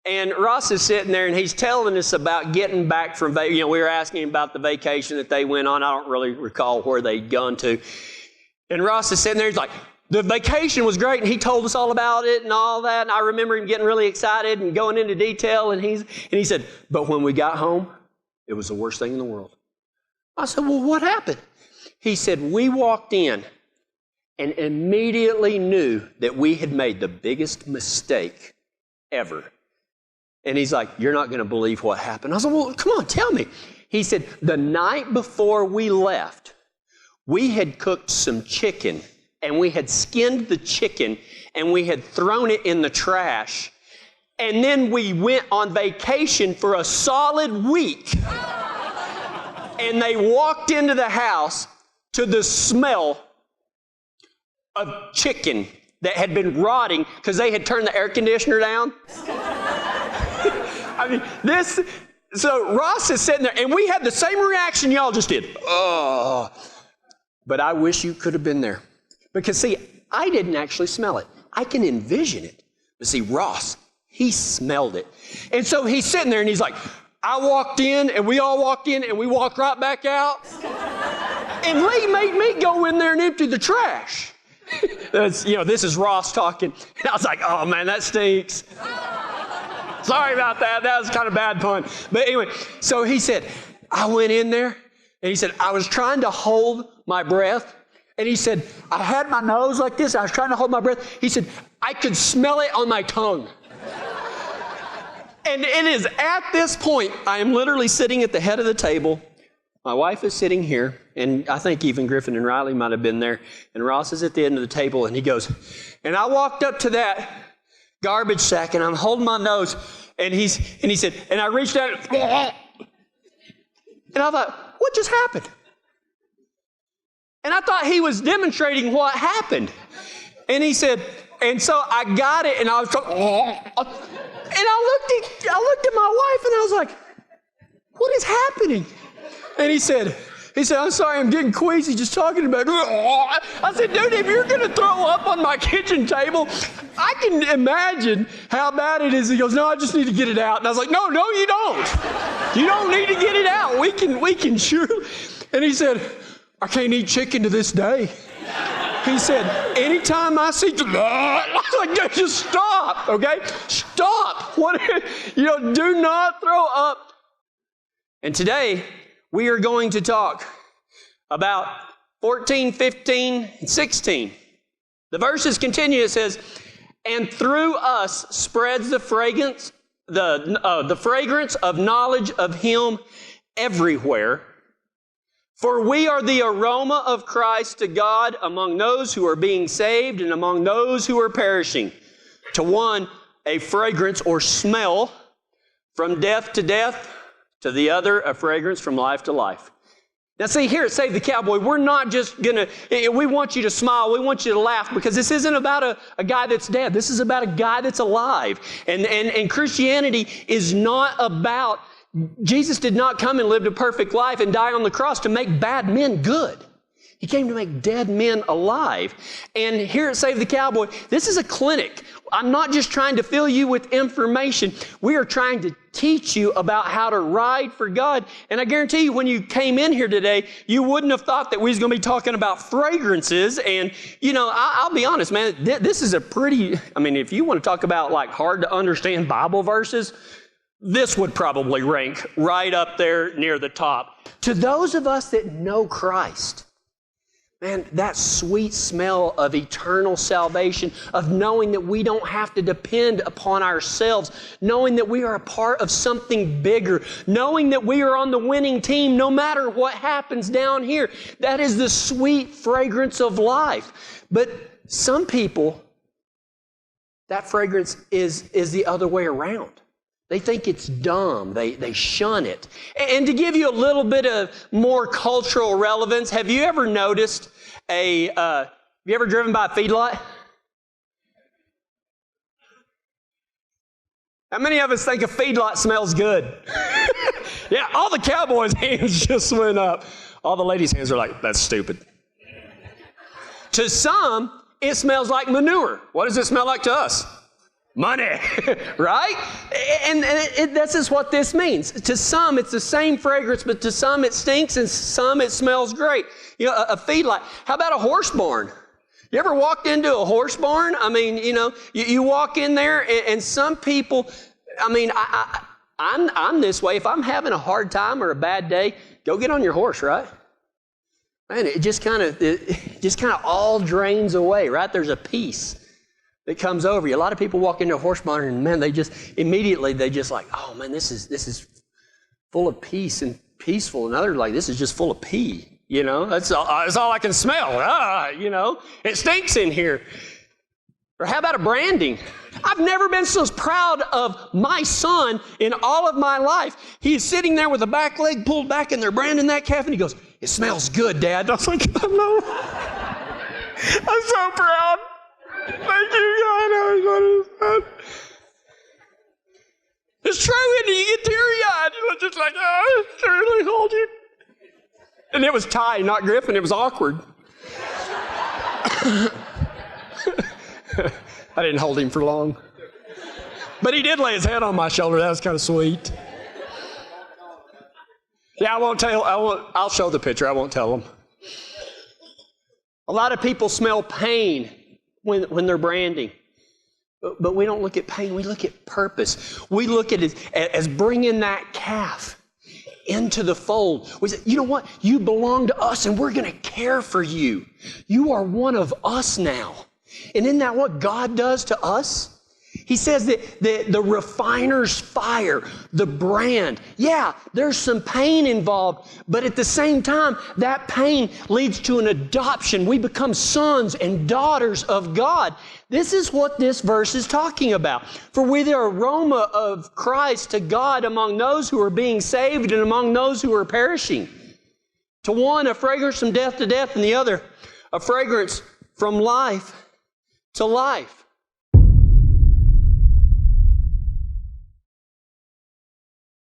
And Ross is sitting there, and he's telling us about getting back from, we were asking him about the vacation that they went on. I don't really recall where they'd gone to. And Ross is sitting there, he's like, the vacation was great, and he told us all about it and all that. And I remember him getting really excited and going into detail. And he said, but when we got home, it was the worst thing in the world. I said, well, what happened? He said, we walked in and immediately knew that we had made the biggest mistake ever. And he's like, you're not going to believe what happened. I said, well, come on, tell me. He said, the night before we left, we had cooked some chicken, and we had skinned the chicken, and we had thrown it in the trash. And then we went on vacation for a solid week. And they walked into the house to the smell of chicken that had been rotting because they had turned the air conditioner down. I mean, so Ross is sitting there, and we had the same reaction y'all just did. Oh. But I wish you could have been there. Because, see, I didn't actually smell it. I can envision it. But see, Ross, he smelled it. And so he's sitting there, and he's like, I walked in, and we all walked in, and we walked right back out. And Lee made me go in there and empty the trash. This is Ross talking. And I was like, oh, man, that stinks. Sorry about that. That was kind of bad pun. But anyway, so he said, I went in there, and he said, I was trying to hold my breath. And he said, I had my nose like this. I was trying to hold my breath. He said, I could smell it on my tongue. And it is at this point, I am literally sitting at the head of the table. My wife is sitting here, and I think even Griffin and Riley might have been there. And Ross is at the end of the table, and he goes, and I walked up to that garbage sack, and I'm holding my nose, and he said, and I reached out, and I thought, what just happened? And I thought he was demonstrating what happened. And he said, and so I got it, and I was talking, and I looked at my wife, and I was like, what is happening? And he said, I'm sorry, I'm getting queasy just talking about it. I said, dude, if you're going to throw up on my kitchen table, I can imagine how bad it is. He goes, no, I just need to get it out. And I was like, no, you don't. You don't need to get it out. We can sure. And he said, I can't eat chicken to this day. He said, anytime I see, I was like, dude, just stop, okay? Stop. Do not throw up. And today, we are going to talk about 14, 15, and 16. The verses continue. It says, and through us spreads the fragrance, the fragrance of knowledge of Him everywhere. For we are the aroma of Christ to God among those who are being saved and among those who are perishing. To one, a fragrance or smell from death to death. To the other, a fragrance from life to life. Now see, here at Save the Cowboy, we're not just we want you to smile, we want you to laugh, because this isn't about a guy that's dead. This is about a guy that's alive. And Christianity is not about, Jesus did not come and live a perfect life and die on the cross to make bad men good. He came to make dead men alive. And here at Save the Cowboy, this is a clinic. I'm not just trying to fill you with information. We are trying to teach you about how to ride for God. And I guarantee you, when you came in here today, you wouldn't have thought that we was going to be talking about fragrances. And, I'll be honest, man, this is if you want to talk about like hard to understand Bible verses, this would probably rank right up there near the top. To those of us that know Christ, man, that sweet smell of eternal salvation, of knowing that we don't have to depend upon ourselves, knowing that we are a part of something bigger, knowing that we are on the winning team no matter what happens down here. That is the sweet fragrance of life. But some people, that fragrance is the other way around. They think it's dumb. They shun it. And to give you a little bit of more cultural relevance, have you ever noticed have you ever driven by a feedlot? How many of us think a feedlot smells good? Yeah, all the cowboys' hands just went up. All the ladies' hands are like, that's stupid. To some, it smells like manure. What does it smell like to us? Money, right? And this is what this means. To some, it's the same fragrance, but to some it stinks, and some it smells great. You know, a feedlot. How about a horse barn? You ever walked into a horse barn? I mean, you know, you walk in there, and some people, I mean, I'm this way. If I'm having a hard time or a bad day, go get on your horse, right? Man, it just kind of all drains away, right? There's a peace that comes over you. A lot of people walk into a horse barn and man, they just like, oh man, this is full of peace and peaceful. And others like, this is just full of pee. You know, that's all I can smell. You know, it stinks in here. Or how about a branding? I've never been so proud of my son in all of my life. He's sitting there with a back leg pulled back and they're branding that calf and he goes, it smells good, Dad. I was like, I know. I'm so proud. Thank you, God. It's true, and you get teary-eyed. You're just like, oh, I really hold you. And it was Ty, not Griffin. It was awkward. I didn't hold him for long. But he did lay his head on my shoulder. That was kind of sweet. Yeah, I'll show the picture. I won't tell them. A lot of people smell pain when they're branding. But we don't look at pain, we look at purpose. We look at it as bringing that calf into the fold. We say, you know what? You belong to us and we're going to care for you. You are one of us now. And isn't that what God does to us? He says that the refiner's fire, the brand, yeah, there's some pain involved, but at the same time, that pain leads to an adoption. We become sons and daughters of God. This is what this verse is talking about. For we're the aroma of Christ to God among those who are being saved and among those who are perishing. To one, a fragrance from death to death, and the other, a fragrance from life to life.